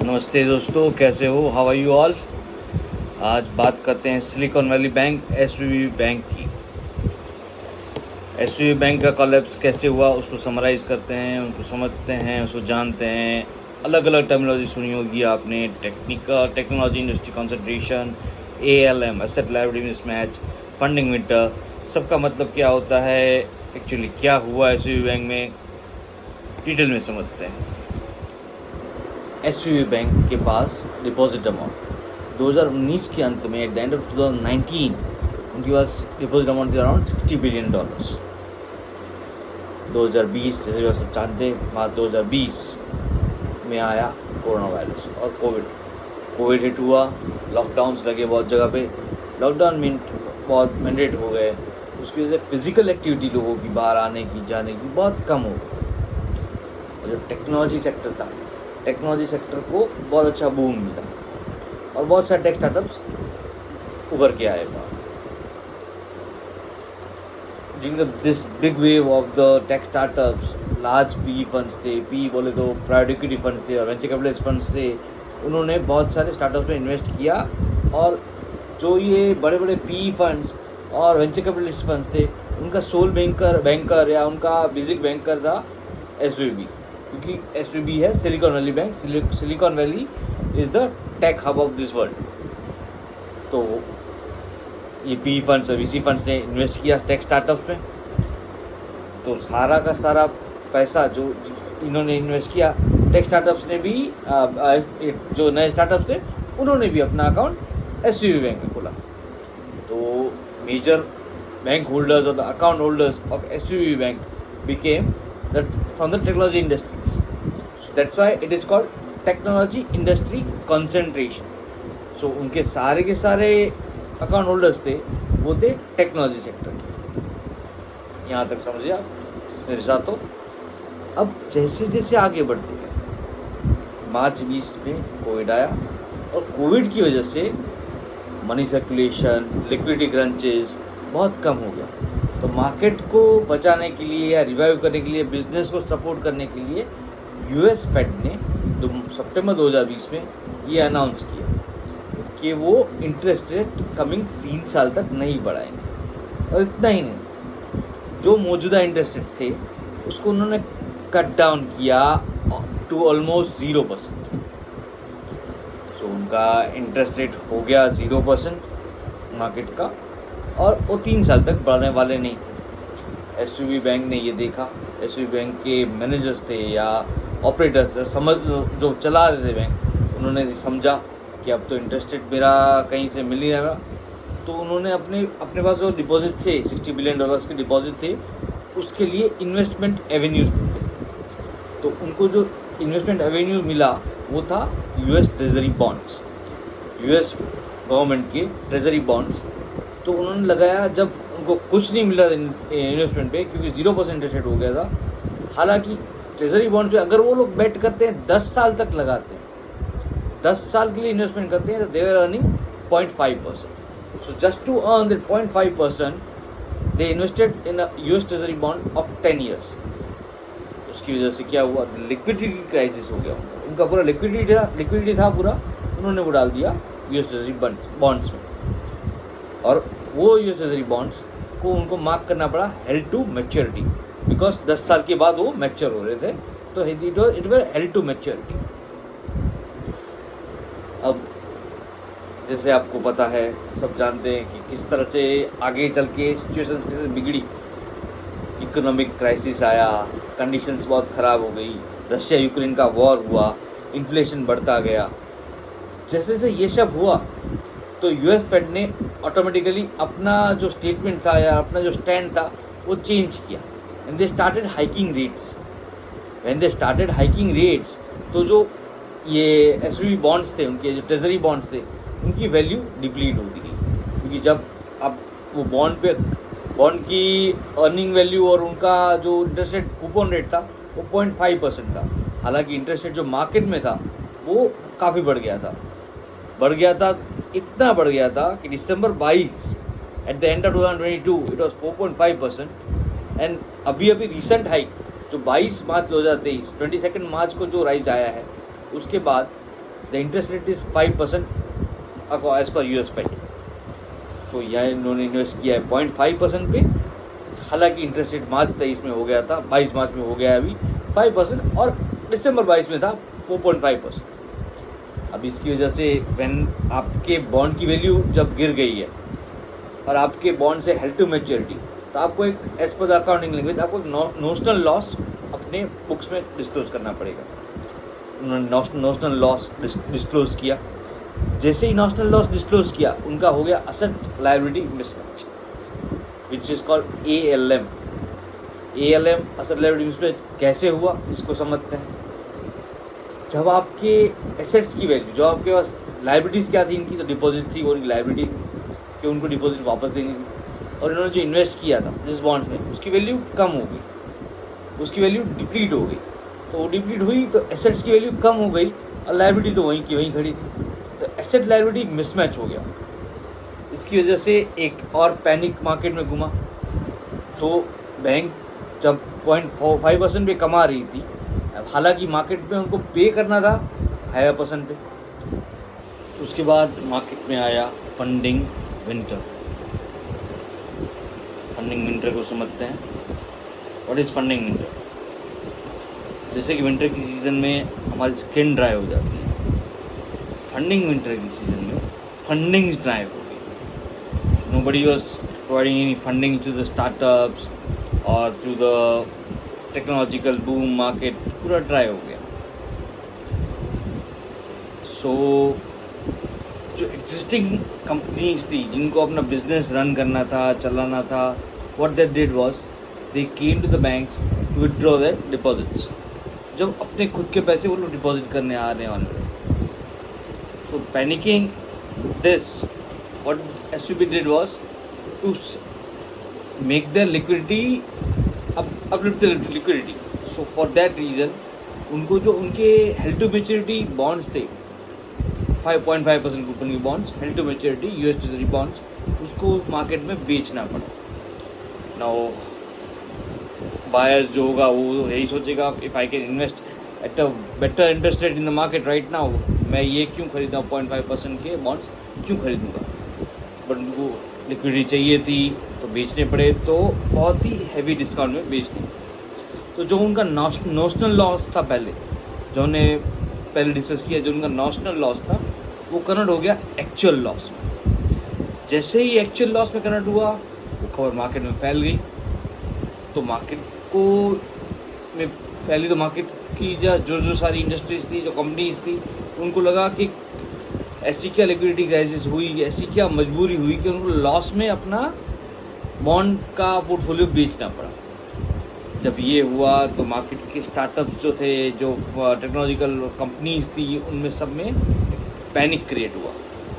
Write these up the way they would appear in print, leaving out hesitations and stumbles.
नमस्ते दोस्तों, कैसे हो? How are you all? आज बात करते हैं Silicon Valley Bank SVB bank की। एसवीबी बैंक का कोलैप्स कैसे हुआ उसको समराइज़ करते हैं, उनको समझते हैं, उसको जानते हैं। अलग अलग टर्मिनोलॉजी सुनी होगी आपने, technology industry concentration, ALM asset liability mismatch, funding winter, सबका मतलब क्या होता है, एक्चुअली क्या हुआ एसवीबी बैंक में, डिटेल में समझते हैं। एसवीबी बैंक के पास डिपॉजिट अमाउंट 2019 के अंत में, एट द एंड ऑफ 2019, उनके पास डिपॉजिट अमाउंट थी अराउंड $60 बिलियन। 2020 जैसे आप सब जानते हैं, मार्च 2020 में आया कोरोना वायरस और कोविड हिट हुआ। लॉकडाउन्स लगे बहुत जगह पे, लॉकडाउन में बहुत मैंडेट हो गए। उसकी वजह से फिज़िकल एक्टिविटी लोगों की बाहर आने की जाने की बहुत कम हो गई। और जो टेक्नोलॉजी सेक्टर था, टेक्नोलॉजी सेक्टर को बहुत अच्छा बूम मिला और बहुत सारे टेक स्टार्टअप्स उभर के आए बाहर। During this big wave of the tech startups, large P funds थे, पी बोले तो प्राइवेट इक्विटी फंड्स थे और वेंचर कैपिटलिस्ट फंड्स थे। उन्होंने बहुत सारे स्टार्टअप्स में इन्वेस्ट किया और जो ये बड़े बड़े पी फंड्स और वेंचर कैपिटलिस्ट फंड्स थे, उनका सोल बैंकर या उनका बेसिक बैंकर था एसवीबी, क्योंकि एसवीबी है silicon Valley bank. Silicon valley is the tech hub of this world. तो ये पी फंड्स और वीसी फंड्स ने इन्वेस्ट किया टेक स्टार्टअप्स में, तो सारा का सारा पैसा जो इन्होंने इन्वेस्ट किया, टेक स्टार्टअप्स ने भी जो नए स्टार्टअप्स थे उन्होंने भी अपना अकाउंट एसवीबी बैंक में खोला। तो मेजर बैंक होल्डर्स और the account holders of SVB bank became from the technology industries. So that's why it is called technology industry concentration. So उनके सारे के सारे अकाउंट होल्डर्स थे वो थे टेक्नोलॉजी सेक्टर के। यहाँ तक समझिए आप मेरे साथ हो। अब जैसे जैसे आगे बढ़ते गए, मार्च 20 में कोविड आया और कोविड की वजह से मनी सर्कुलेशन, लिक्विडिटी क्रंचेस बहुत कम हो गया। तो मार्केट को बचाने के लिए या रिवाइव करने के लिए, बिजनेस को सपोर्ट करने के लिए यूएस फेड ने सितंबर 2020 में ये अनाउंस किया कि वो इंटरेस्ट रेट कमिंग 3 साल तक नहीं बढ़ाएंगे। और इतना ही नहीं, जो मौजूदा इंटरेस्ट रेट थे उसको उन्होंने कट डाउन किया टू ऑलमोस्ट 0%। तो उनका इंटरेस्ट रेट हो गया 0% मार्केट का, और वो 3 साल तक बढ़ने वाले नहीं थे। एसवीबी बैंक ने ये देखा, एसवीबी बैंक के मैनेजर्स थे या ऑपरेटर्स जो चला रहे थे बैंक, उन्होंने समझा कि अब तो इंटरेस्ट रेट मेरा कहीं से मिल नहीं रहा। तो उन्होंने अपने पास जो डिपॉजिट थे, $60 बिलियन के डिपॉजिट थे, उसके लिए इन्वेस्टमेंट एवेन्यूज़ ढूंढे। तो उनको जो इन्वेस्टमेंट एवेन्यू मिला वो था US treasury bonds, US government के ट्रेजरी बॉन्ड्स। तो उन्होंने लगाया, जब उनको कुछ नहीं मिला इन्वेस्टमेंट पे, क्योंकि 0% इंटरेस्ट रेट हो गया था। हालांकि ट्रेजरी बॉन्ड पे अगर वो लोग बेट करते हैं, 10 साल तक लगाते हैं, 10 साल के लिए इन्वेस्टमेंट करते हैं, तो they are earning 0.5%। So just to earn that 0.5% they invested in a US treasury bond of 10 years. उसकी वजह से क्या हुआ, लिक्विडिटी क्राइसिस हो गया उनका पूरा लिक्विडिटी था पूरा, उन्होंने वो डाल दिया यूएस ट्रेजरी बॉन्ड्स में। और वो यूएस ट्रेजरी बॉन्ड्स को उनको मार्क करना पड़ा हेल्ड टू मैच्योरिटी, बिकॉज 10 साल के बाद वो मैच्योर हो रहे थे। तो it were held to maturity. अब जैसे आपको पता है, सब जानते हैं कि किस तरह से आगे चल के सिचुएशंस कैसे बिगड़ी। इकोनॉमिक क्राइसिस आया, कंडीशंस बहुत ख़राब हो गई, रशिया यूक्रेन का वॉर हुआ, इन्फ्लेशन बढ़ता गया। जैसे जैसे ये सब हुआ तो यूएस फेड ने ऑटोमेटिकली अपना जो स्टेटमेंट था या अपना जो स्टैंड था वो चेंज किया, and they started hiking rates. When they started hiking rates, तो जो ये एसवीबी बॉन्ड्स थे, उनके जो ट्रेजरी बॉन्ड्स थे, उनकी वैल्यू डिप्लीट होती गई, क्योंकि जब अब वो बॉन्ड की अर्निंग वैल्यू और उनका जो इंटरेस्ट रेट, कूपन रेट था, वो 0.5% था। हालांकि इंटरेस्ट रेट जो मार्केट में था वो काफ़ी बढ़ गया था, इतना बढ़ गया था कि दिसंबर 22 at the end of 2022 it was 4.5%। And अभी रिसेंट हाइक जो 22 मार्च 2023, 22 मार्च को जो राइज आया है, उसके बाद the interest rate is 5% as per US Fed। So यहाँ इन्होंने इन्वेस्ट किया है 0.5% पे, हालांकि इंटरेस्ट रेट मार्च 23 में हो गया था, 22 मार्च में हो गया है अभी 5%, और दिसंबर 22 में था 4.5%। अब इसकी वजह से व्हेन आपके बॉन्ड की वैल्यू जब गिर गई है और आपके बॉन्ड से हेल्ड टू मैच्योरिटी, तो आपको एक as per the accounting language आपको नोशनल लॉस अपने बुक्स में डिस्क्लोज करना पड़ेगा। उन्होंने नोशनल लॉस डिस्क्लोज किया। जैसे ही नोशनल लॉस डिस्क्लोज किया, उनका हो गया asset liability mismatch, which is called ALM। Asset liability mismatch कैसे हुआ इसको समझते हैं। जब आपके एसेट्स की वैल्यू, जो आपके पास लायबिलिटीज़ क्या थी इनकी, तो डिपॉजिट थी और इनकी लायबिलिटी थी कि उनको डिपॉजिट वापस देनी थी, और इन्होंने जो इन्वेस्ट किया था जिस बॉन्ड्स में, उसकी वैल्यू कम हो गई, उसकी वैल्यू डिप्लीट हो गई। तो वो डिप्लीट हुई तो एसेट्स की वैल्यू कम हो गई और लायबिलिटी तो वहीं की वहीं खड़ी थी, तो एसेट लायबिलिटी मिसमैच हो गया। इसकी वजह से एक और पैनिक मार्केट में घुमा। जो बैंक जब 0.5% पे कमा रही थी, हालांकि मार्केट में उनको पे करना था हायर परसेंट पे। उसके बाद मार्केट में आया फंडिंग विंटर। फंडिंग विंटर को समझते हैं। What is funding winter? जैसे कि विंटर की सीज़न में हमारी स्किन ड्राई हो जाती है, फंडिंग विंटर की सीज़न में फंडिंग्स ड्राई हो गई। Nobody was providing any funding to the startups और to the technological boom, market पूरा ड्राई हो गया। सो जो एग्जिस्टिंग कंपनीज थी जिनको अपना बिजनेस रन करना था, चलाना था, what they did was they came to the banks to withdraw their deposits. जब अपने खुद के पैसे वो लोग डिपॉजिट करने आ रहे हैं, so panicking this, what SVB did was to make their liquidity uplift the liquidity. So for that reason उनको जो उनके हेल्ड टू मेच्योरिटी बॉन्ड्स थे 5.5% कूपन की bonds, held to maturity US treasury bonds, उसको मार्केट में बेचना पड़ा। Now buyers जो होगा वो यही सोचेगा, if I can invest at a better interest rate in the market right now, मैं ये क्यों खरीदा 0.5% के बॉन्ड्स क्यों खरीदूँगा। बट उनको लिक्विडिटी चाहिए थी तो बेचने पड़े, तो बहुत ही हैवी डिस्काउंट में बेचने। तो जो उनका नोशनल लॉस था पहले, जो हमने पहले डिस्कस किया, जो उनका नोशनल लॉस था वो कन्वर्ट हो गया एक्चुअल लॉस में। जैसे ही एक्चुअल लॉस में कन्वर्ट हुआ, वो खबर मार्केट में फैल गई। तो मार्केट को में फैली तो मार्केट की जो सारी इंडस्ट्रीज थी, जो कंपनीज थी, उनको लगा कि ऐसी क्या लिक्विडिटी क्राइसिस हुई, ऐसी क्या मजबूरी हुई कि उनको लॉस में अपना बॉन्ड का पोर्टफोलियो बेचना पड़ा। जब ये हुआ तो मार्केट के स्टार्टअप्स जो थे, जो टेक्नोलॉजिकल कंपनीज थी, उनमें सब में पैनिक क्रिएट हुआ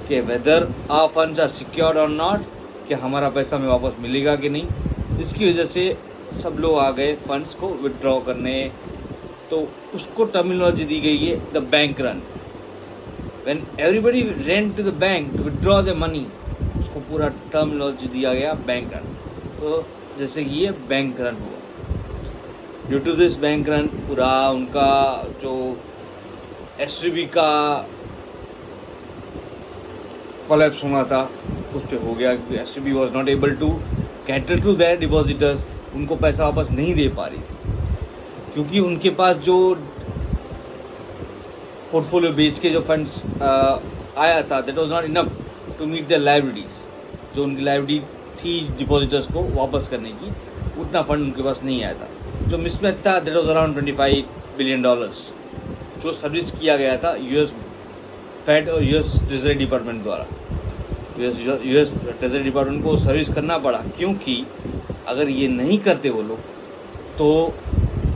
कि whether our funds are secured और नॉट, कि हमारा पैसा हमें वापस मिलेगा कि नहीं। इसकी वजह से सब लोग आ गए फंड्स को विड्रॉ करने। तो उसको टर्मिनोलॉजी दी गई है the bank run. When everybody ran to the bank to withdraw their money, उसको पूरा टर्मिनोलॉजी दिया गया बैंक रन। तो जैसे कि ये बैंक रन हुआ, due to this bank run पूरा उनका जो SVB का कोलैप्स होना था उस पर हो गया, क्योंकि SVB was not able to cater to their depositors. उनको पैसा वापस नहीं दे पा रही थी, क्योंकि उनके पास जो पोर्टफोलियो बेच के जो फंड्स आया था, that was not enough to meet the liabilities. जो उनकी लायबिलिटी थी डिपॉजिटर्स को वापस करने की, उतना फंड उनके पास नहीं आया था। जो मिसमैच था दैट वाज अराउंड $25 बिलियन, जो सर्विस किया गया था US फेड और US ट्रेजरी डिपार्टमेंट द्वारा। US ट्रेजरी डिपार्टमेंट को सर्विस करना पड़ा, क्योंकि अगर ये नहीं करते वो लोग तो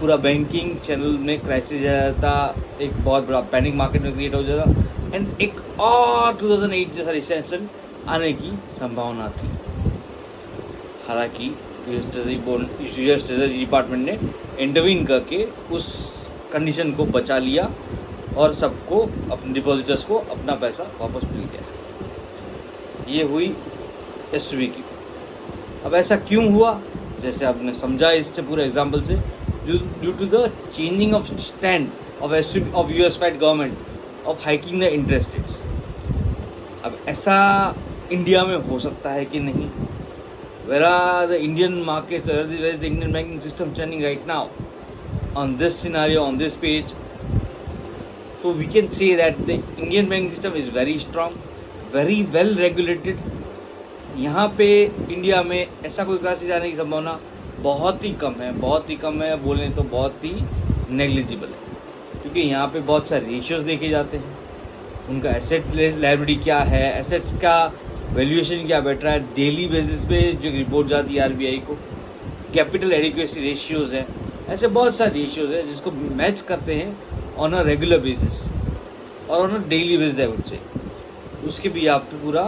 पूरा बैंकिंग चैनल में क्राइसिस आ जाता, एक बहुत बड़ा पैनिक मार्केट में क्रिएट हो जाता, एंड एक और 2008 जैसा रिसेशन आने की संभावना थी। हालांकि US ट्रेजरी डिपार्टमेंट ने इंटरवीन करके उस कंडीशन को बचा लिया और सबको, अपने डिपॉजिटर्स को अपना पैसा वापस मिल गया। ये हुई SVB की। अब ऐसा क्यों हुआ, जैसे आपने समझा इससे पूरे एग्जाम्पल से, due to the changing of stand of US Fed government of hiking the interest rates. अब ऐसा इंडिया में हो सकता है कि नहीं? Where are the Indian markets, where is the Indian banking system standing right now on this scenario, on this page? So we can say that the Indian banking system is very strong, very well regulated. यहाँ पे India में ऐसा कोई crisis आने की संभावना बहुत ही कम है, बहुत ही कम है, बोलें तो बहुत ही नेग्लिजिबल है, क्योंकि यहाँ पे बहुत सारे रेशियोज देखे जाते हैं, उनका एसेट लायबिलिटी क्या है, एसेट्स का वैल्यूएशन क्या बैठ रहा है, डेली बेसिस पे जो रिपोर्ट जाती है आरबीआई को, कैपिटल एडिक्वेसी रेशियोज़ हैं, ऐसे बहुत सारे रेशियोज़ हैं जिसको मैच करते हैं ऑन अ रेगुलर बेसिस और on a daily basis I would say, उसके भी आप पे पूरा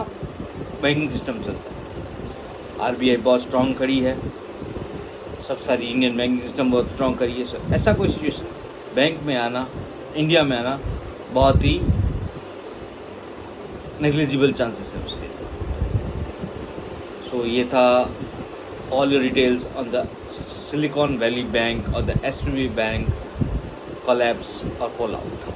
बैंकिंग सिस्टम चलता है। आरबीआई बहुत स्ट्रॉन्ग खड़ी है, सब सारी इंडियन बैंकिंग सिस्टम बहुत स्ट्रॉन्ग खड़ी है। सो ऐसा कोई सिचुएशन बैंक में आना, इंडिया में आना बहुत ही नेग्लिजिबल चांसेस है उसके। सो ये था all your details on the Silicon Valley Bank और the SVB bank collapse or fallout.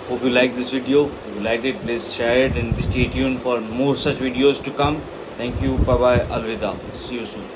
Hope you like this video. If you liked it, please share it and stay tuned for more such videos to come. Thank you. Bye bye. Alvida. See you soon.